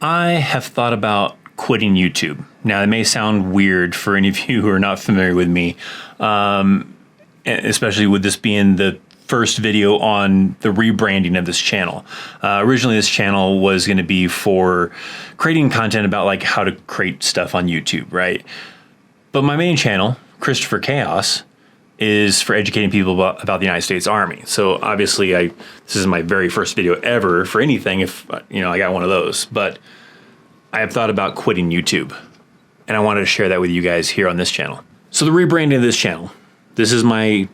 I have thought about quitting YouTube. Now, it may sound weird for any of you who are not familiar with me, especially with this being the first video on the rebranding of this channel. Originally, this channel was going to be for creating content about like how to create stuff on YouTube, right? But my main channel, Christopher Chaos, is for educating people about the United States Army. So obviously, this is my very first video ever for anything. If I got one of those, but I have thought about quitting YouTube, and I wanted to share that with you guys here on this channel. So the rebranding of this channel. This is my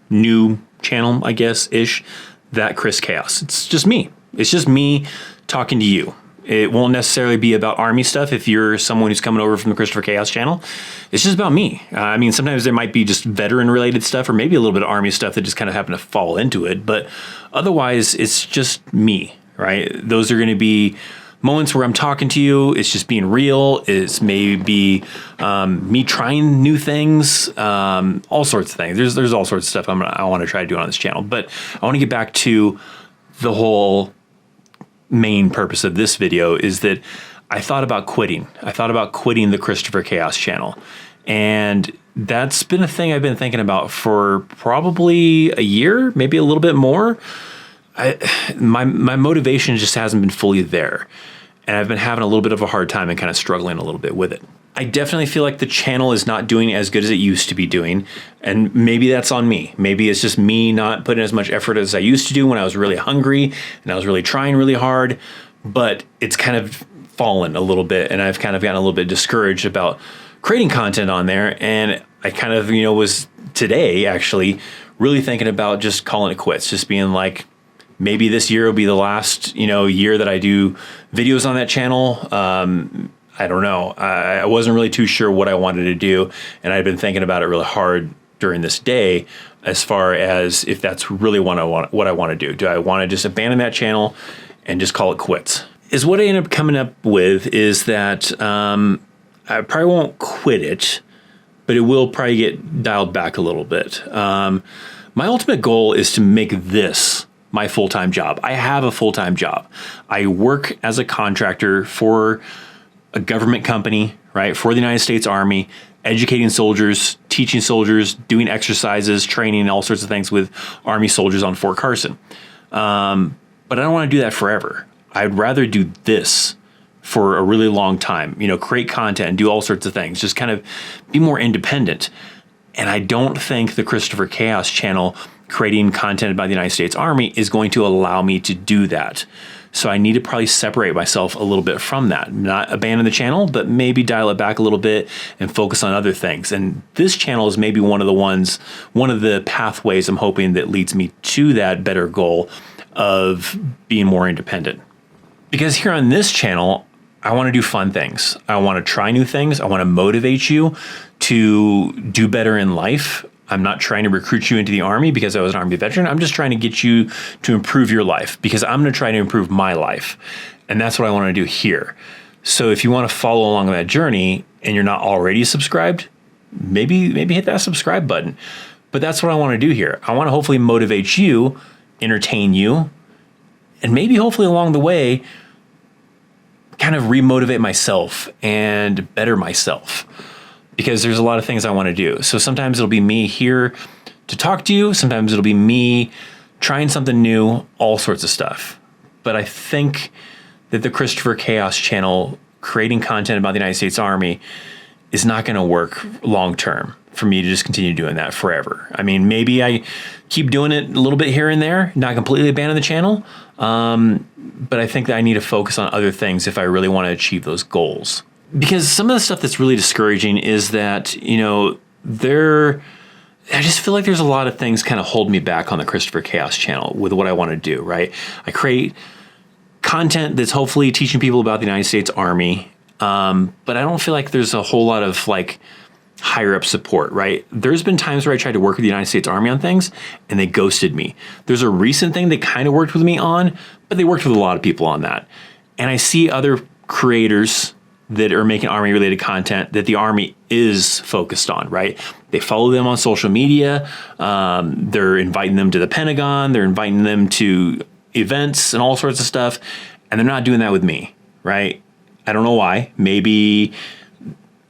new channel, I guess, ish. That Chris Chaos. It's just me. It's just me talking to you. It won't necessarily be about Army stuff if you're someone who's coming over from the Christopher Chaos channel. It's just about me. I mean, sometimes there might be just veteran-related stuff or maybe a little bit of Army stuff that just kind of happen to fall into it. But otherwise, it's just me, right? Those are going to be moments where I'm talking to you. It's just being real. It's maybe me trying new things, all sorts of things. There's all sorts of stuff I want to try to do on this channel. But I want to get back to the whole main purpose of this video is that I thought about quitting. I thought about quitting the Christopher Chaos channel. And that's been a thing I've been thinking about for probably a year, maybe a little bit more. My motivation just hasn't been fully there. And I've been having a little bit of a hard time and kind of struggling a little bit with it. I definitely feel like the channel is not doing as good as it used to be doing. And maybe that's on me. Maybe it's just me not putting as much effort as I used to do when I was really hungry and I was really trying really hard. But it's kind of fallen a little bit, and I've kind of gotten a little bit discouraged about creating content on there. And I kind of, was today actually really thinking about just calling it quits, just being like, maybe this year will be the last, year that I do videos on that channel. I don't know. I wasn't really too sure what I wanted to do, and I'd been thinking about it really hard during this day as far as if that's really what I want to do. Do I want to just abandon that channel and just call it quits? Is what I ended up coming up with is that I probably won't quit it, but it will probably get dialed back a little bit. My ultimate goal is to make this my full-time job. I have a full-time job. I work as a contractor for a government company, right? For the United States Army, educating soldiers, teaching soldiers, doing exercises, training, all sorts of things with Army soldiers on Fort Carson. But I don't want to do that forever. I'd rather do this for a really long time, create content and do all sorts of things, just kind of be more independent. And I don't think the Christopher Chaos channel creating content about the United States Army is going to allow me to do that. So I need to probably separate myself a little bit from that. Not abandon the channel, but maybe dial it back a little bit and focus on other things. And this channel is maybe one of the pathways I'm hoping that leads me to that better goal of being more independent. Because here on this channel, I want to do fun things. I want to try new things. I want to motivate you to do better in life. I'm not trying to recruit you into the Army because I was an Army veteran. I'm just trying to get you to improve your life because I'm going to try to improve my life. And that's what I want to do here. So if you want to follow along that journey and you're not already subscribed, maybe hit that subscribe button. But that's what I want to do here. I want to hopefully motivate you, entertain you, and maybe hopefully along the way, kind of remotivate myself and better myself. Because there's a lot of things I want to do. So sometimes it'll be me here to talk to you. Sometimes it'll be me trying something new, all sorts of stuff. But I think that the Christopher Chaos channel, creating content about the United States Army, is not going to work long term for me to just continue doing that forever. I mean, maybe I keep doing it a little bit here and there, not completely abandon the channel. But I think that I need to focus on other things if I really want to achieve those goals. Because some of the stuff that's really discouraging is that, I just feel like there's a lot of things kind of hold me back on the Christopher Chaos channel with what I want to do, right? I create content that's hopefully teaching people about the United States Army, but I don't feel like there's a whole lot of higher up support, right? There's been times where I tried to work with the United States Army on things and they ghosted me. There's a recent thing they kind of worked with me on, but they worked with a lot of people on that. And I see other creators that are making Army related content that the Army is focused on, right? They follow them on social media. They're inviting them to the Pentagon. They're inviting them to events and all sorts of stuff. And they're not doing that with me, right? I don't know why. Maybe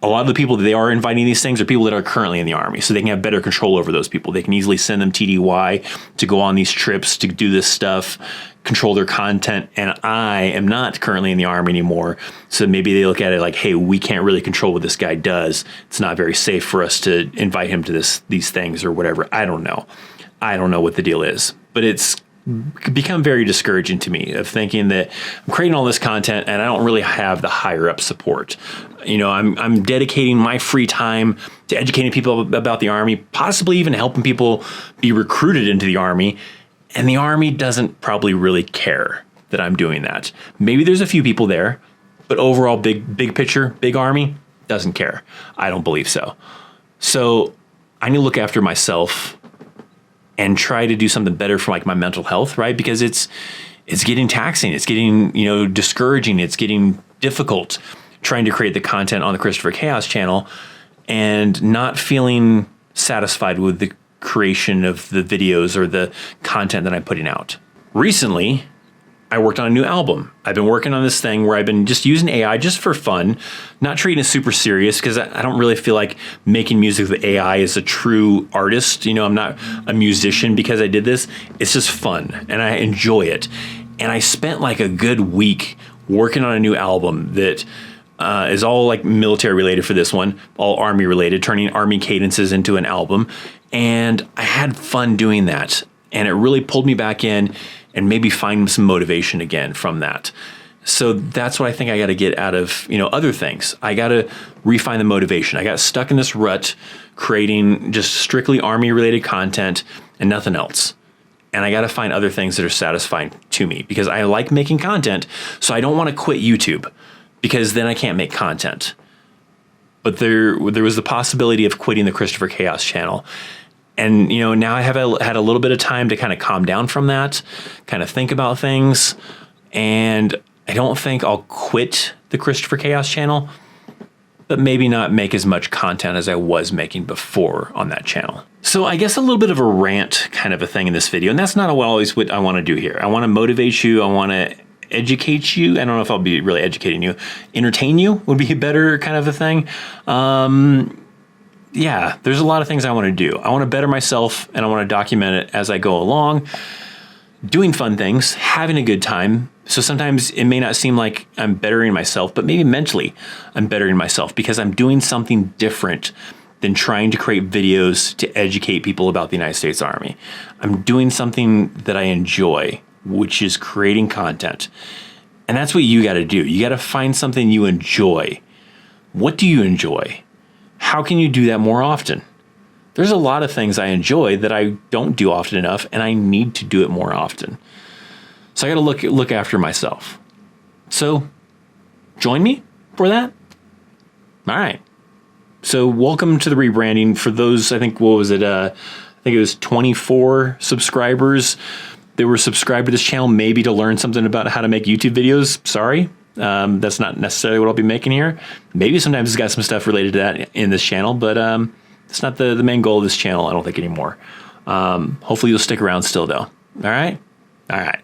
a lot of the people that they are inviting these things are people that are currently in the Army, so they can have better control over those people. They can easily send them TDY to go on these trips to do this stuff, control their content. And I am not currently in the Army anymore, so maybe they look at it like, hey, we can't really control what this guy does. It's not very safe for us to invite him to these things or whatever. I don't know. I don't know what the deal is, but it's become very discouraging to me of thinking that I'm creating all this content and I don't really have the higher up support. You know, I'm dedicating my free time to educating people about the Army, possibly even helping people be recruited into the Army. And the Army doesn't probably really care that I'm doing that. Maybe there's a few people there, but overall, big picture, big Army doesn't care. I don't believe so. So I need to look after myself and try to do something better for like my mental health, right? Because it's getting taxing, it's getting, you know, discouraging, it's getting difficult trying to create the content on the Christopher Chaos channel and not feeling satisfied with the creation of the videos or the content that I'm putting out. Recently, I worked on a new album. I've been working on this thing where I've been just using AI just for fun, not treating it super serious because I don't really feel like making music with AI is a true artist. You know, I'm not a musician because I did this. It's just fun and I enjoy it. And I spent like a good week working on a new album that is all like military related for this one, all Army related, turning Army cadences into an album. And I had fun doing that. And it really pulled me back in and maybe find some motivation again from that. So that's what I think I got to get out of, you know, other things. I got to refine the motivation. I got stuck in this rut creating just strictly Army related content and nothing else. And I got to find other things that are satisfying to me because I like making content. So I don't want to quit YouTube because then I can't make content. But there was the possibility of quitting the Christopher Chaos channel. And, you know, now I have had a little bit of time to kind of calm down from that, kind of think about things. And I don't think I'll quit the Christopher Chaos channel, but maybe not make as much content as I was making before on that channel. So I guess a little bit of a rant kind of a thing in this video. And that's not always what I want to do here. I want to motivate you. I want to educate you. I don't know if I'll be really educating you. Entertain you would be a better kind of a thing. Yeah, there's a lot of things I want to do. I want to better myself and I want to document it as I go along, doing fun things, having a good time. So sometimes it may not seem like I'm bettering myself, but maybe mentally I'm bettering myself because I'm doing something different than trying to create videos to educate people about the United States Army. I'm doing something that I enjoy, which is creating content. And that's what you got to do. You got to find something you enjoy. What do you enjoy? How can you do that more often? There's a lot of things I enjoy that I don't do often enough, and I need to do it more often. So I got to look after myself. So join me for that. All right. So welcome to the rebranding. For those, I think, what was it? I think it was 24 subscribers that were subscribed to this channel, maybe to learn something about how to make YouTube videos. Sorry. That's not necessarily what I'll be making here. Maybe sometimes it's got some stuff related to that in this channel, but it's not the main goal of this channel, I don't think, anymore. Hopefully you'll stick around still, though. All right? All right.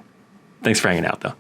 Thanks for hanging out, though.